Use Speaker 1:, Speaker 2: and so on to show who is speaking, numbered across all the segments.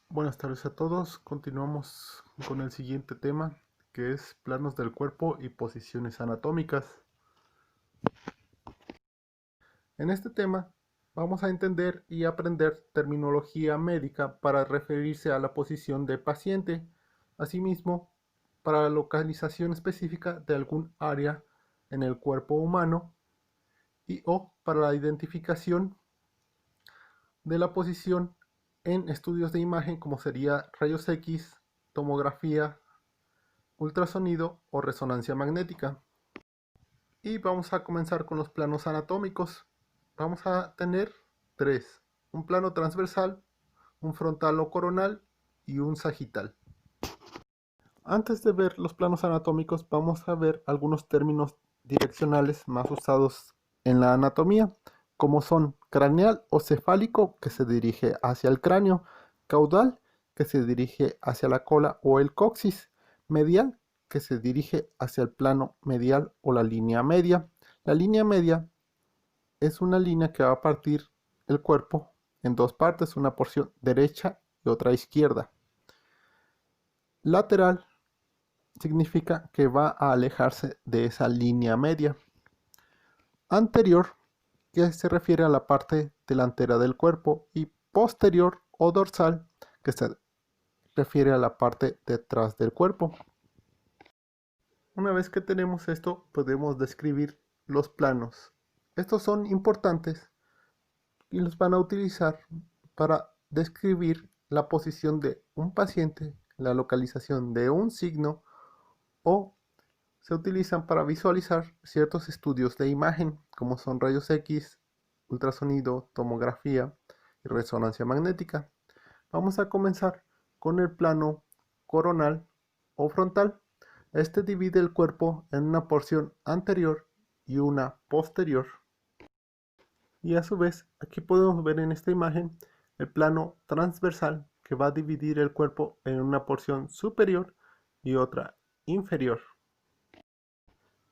Speaker 1: Buenas tardes a todos. Continuamos con el siguiente tema, que es planos del cuerpo y posiciones anatómicas. En este tema vamos a entender y aprender terminología médica para referirse a la posición del paciente, asimismo para la localización específica de algún área en el cuerpo humano y o para la identificación de la posición en estudios de imagen como sería rayos X, tomografía, ultrasonido o resonancia magnética. Y vamos a comenzar con los planos anatómicos. Vamos a tener tres: un plano transversal, un frontal o coronal y un sagital. Antes de ver los planos anatómicos, vamos a ver algunos términos direccionales más usados en la anatomía, como son craneal o cefálico, que se dirige hacia el cráneo; caudal, que se dirige hacia la cola o el coxis; medial, que se dirige hacia el plano medial o la línea media. La línea media es una línea que va a partir el cuerpo en dos partes, una porción derecha y otra izquierda. Lateral significa que va a alejarse de esa línea media. Anterior, que se refiere a la parte delantera del cuerpo; y posterior o dorsal, que se refiere a la parte detrás del cuerpo. Una vez que tenemos esto, podemos describir los planos. Estos son importantes y los van a utilizar para describir la posición de un paciente, la localización de un signo, o se utilizan para visualizar ciertos estudios de imagen, como son rayos X, ultrasonido, tomografía y resonancia magnética. Vamos a comenzar con el plano coronal o frontal. Este divide el cuerpo en una porción anterior y una posterior. Y a su vez, aquí podemos ver en esta imagen el plano transversal, que va a dividir el cuerpo en una porción superior y otra inferior.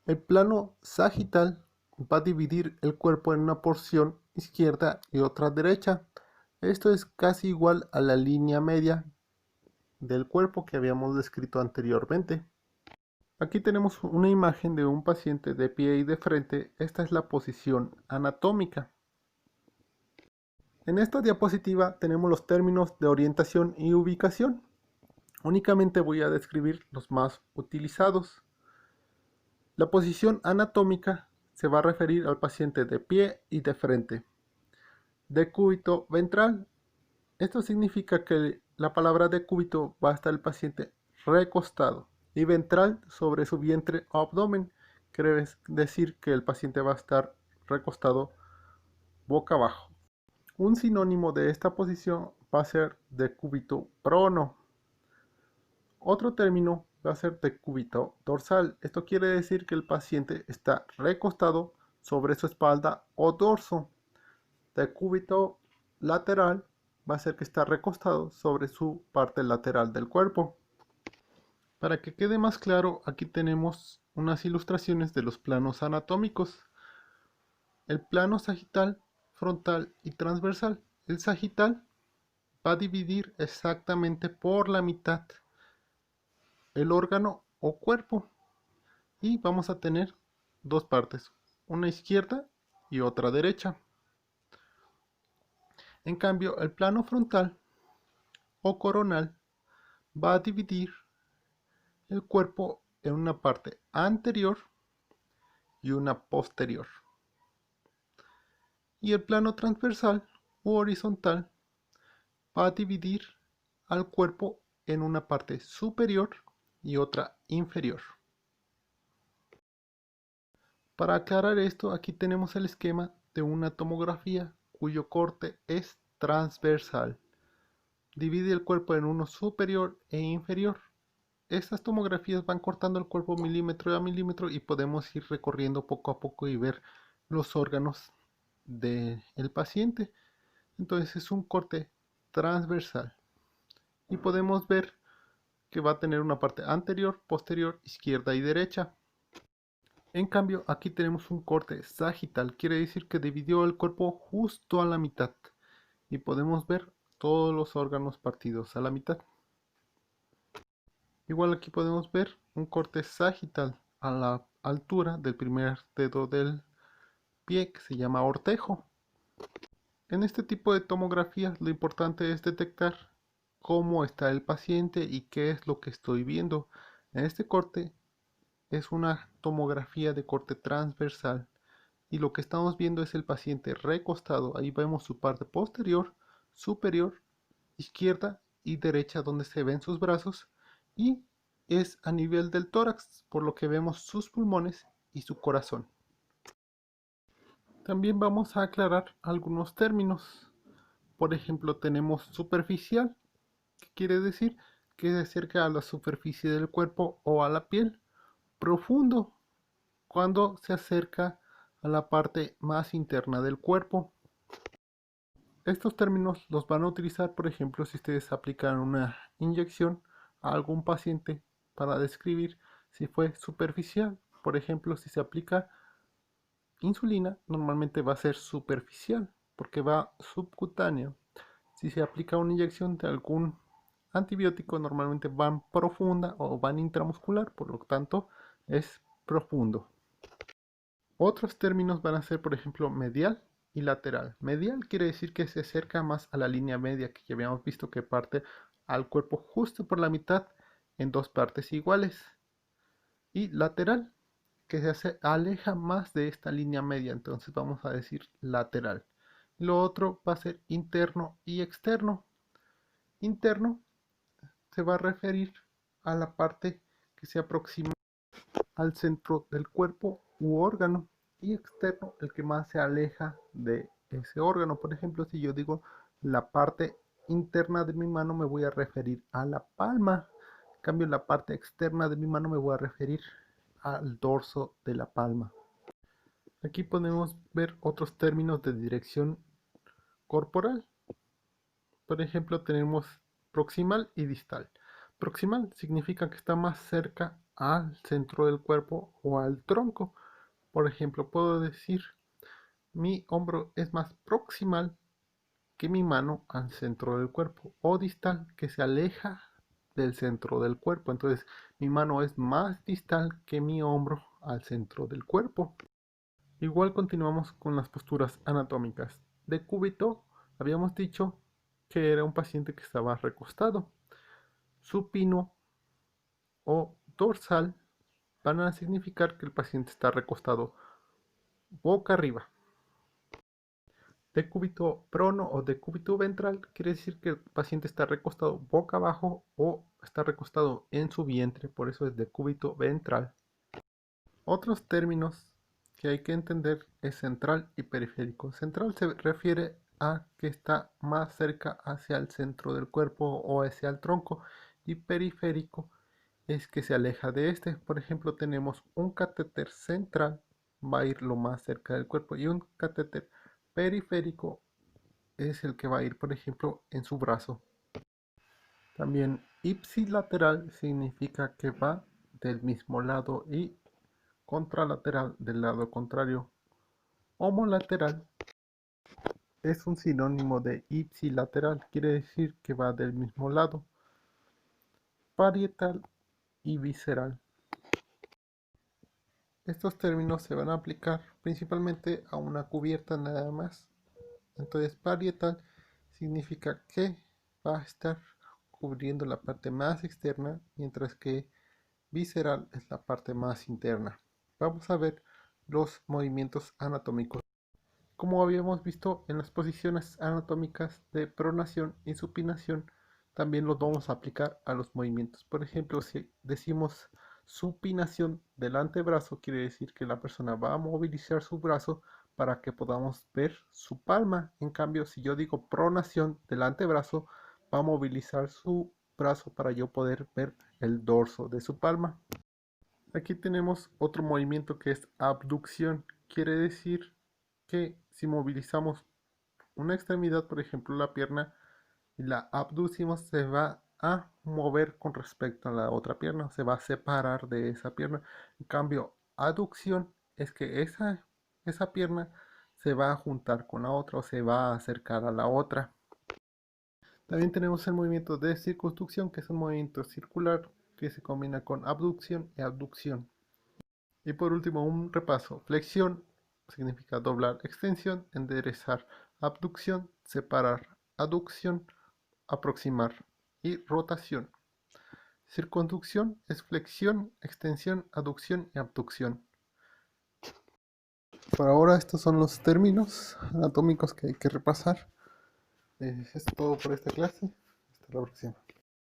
Speaker 1: El plano sagital va a dividir el cuerpo en una porción izquierda y otra derecha. Esto es casi igual a la línea media del cuerpo que habíamos descrito anteriormente. Aquí tenemos una imagen de un paciente de pie y de frente. Esta es la posición anatómica. En esta diapositiva tenemos los términos de orientación y ubicación. Únicamente voy a describir los más utilizados. La posición anatómica se va a referir al paciente de pie y de frente. Decúbito ventral. Esto significa que la palabra decúbito va a estar el paciente recostado, y ventral sobre su vientre o abdomen. Quiere decir que el paciente va a estar recostado boca abajo. Un sinónimo de esta posición va a ser decúbito prono. Otro término va a ser decúbito dorsal. Esto quiere decir que el paciente está recostado sobre su espalda o dorso. Decúbito lateral va a ser que está recostado sobre su parte lateral del cuerpo. Para que quede más claro, aquí tenemos unas ilustraciones de los planos anatómicos. El plano sagital, frontal y transversal. El sagital va a dividir exactamente por la mitad el órgano o cuerpo, y vamos a tener dos partes, una izquierda y otra derecha. En cambio, el plano frontal o coronal va a dividir el cuerpo en una parte anterior y una posterior. Y el plano transversal u horizontal va a dividir al cuerpo en una parte superior y otra inferior. Para aclarar esto, aquí tenemos el esquema de una tomografía cuyo corte es transversal. Divide el cuerpo en uno superior e inferior. Estas tomografías van cortando el cuerpo milímetro a milímetro y podemos ir recorriendo poco a poco y ver los órganos del paciente. Entonces es un corte transversal. Y podemos ver que va a tener una parte anterior, posterior, izquierda y derecha. En cambio, aquí tenemos un corte sagital, quiere decir que dividió el cuerpo justo a la mitad. Y podemos ver todos los órganos partidos a la mitad. Igual aquí podemos ver un corte sagital a la altura del primer dedo del pie que se llama ortejo. En este tipo de tomografías lo importante es detectar cómo está el paciente y qué es lo que estoy viendo. En este corte es una tomografía de corte transversal y lo que estamos viendo es el paciente recostado. Ahí vemos su parte posterior, superior, izquierda y derecha donde se ven sus brazos, y es a nivel del tórax, por lo que vemos sus pulmones y su corazón. También vamos a aclarar algunos términos. Por ejemplo, tenemos superficial, que quiere decir que se acerca a la superficie del cuerpo o a la piel. Profundo, cuando se acerca a la parte más interna del cuerpo. Estos términos los van a utilizar, por ejemplo, si ustedes aplican una inyección a algún paciente para describir si fue superficial. Por ejemplo, si se aplica insulina, normalmente va a ser superficial porque va subcutáneo. Si se aplica una inyección de algún antibiótico, normalmente van profunda o van intramuscular, por lo tanto es profundo. Otros términos van a ser, por ejemplo, medial y lateral. Medial quiere decir que se acerca más a la línea media, que ya habíamos visto que parte al cuerpo justo por la mitad en dos partes iguales. Y lateral, que aleja más de esta línea media, entonces vamos a decir lateral. Lo otro va a ser interno y externo. Interno se va a referir a la parte que se aproxima al centro del cuerpo u órgano, y externo el que más se aleja de ese órgano. Por ejemplo, si yo digo la parte interna de mi mano, me voy a referir a la palma. En cambio, la parte externa de mi mano me voy a referir al dorso de la palma. Aquí podemos ver otros términos de dirección corporal. Por ejemplo, tenemos proximal y distal. Proximal significa que está más cerca al centro del cuerpo o al tronco. Por ejemplo, puedo decir mi hombro es más proximal que mi mano al centro del cuerpo, o distal, que se aleja del centro del cuerpo. Entonces, mi mano es más distal que mi hombro al centro del cuerpo. Igual continuamos con las posturas anatómicas. De cúbito, habíamos dicho que era un paciente que estaba recostado. Supino o dorsal van a significar que el paciente está recostado boca arriba. Decúbito prono o decúbito ventral quiere decir que el paciente está recostado boca abajo o está recostado en su vientre, por eso es decúbito ventral. Otros términos que hay que entender es central y periférico. Central se refiere a que está más cerca hacia el centro del cuerpo o hacia el tronco, y periférico es que se aleja de este. Por ejemplo, tenemos un catéter central, va a ir lo más cerca del cuerpo, y un catéter periférico es el que va a ir, por ejemplo, en su brazo. También ipsilateral significa que va del mismo lado, y contralateral del lado contrario. Homolateral es un sinónimo de ipsilateral, quiere decir que va del mismo lado. Parietal y visceral. Estos términos se van a aplicar principalmente a una cubierta nada más. Entonces, parietal significa que va a estar cubriendo la parte más externa, mientras que visceral es la parte más interna. Vamos a ver los movimientos anatómicos. Como habíamos visto en las posiciones anatómicas de pronación y supinación, también los vamos a aplicar a los movimientos. Por ejemplo, si decimos supinación del antebrazo, quiere decir que la persona va a movilizar su brazo para que podamos ver su palma. En cambio, si yo digo pronación del antebrazo, va a movilizar su brazo para yo poder ver el dorso de su palma. Aquí tenemos otro movimiento que es abducción. Quiere decir que si movilizamos una extremidad, por ejemplo la pierna, y la abducimos, se va a mover con respecto a la otra pierna, se va a separar de esa pierna. En cambio, aducción es que esa pierna se va a juntar con la otra o se va a acercar a la otra. También tenemos el movimiento de circunducción, que es un movimiento circular que se combina con abducción y abducción. Y por último, un repaso. Flexión significa doblar, extensión, enderezar, abducción, separar, aducción, aproximar y rotación. Circunducción es flexión, extensión, aducción y abducción. Por ahora estos son los términos anatómicos que hay que repasar. Es todo por esta clase. Hasta la próxima.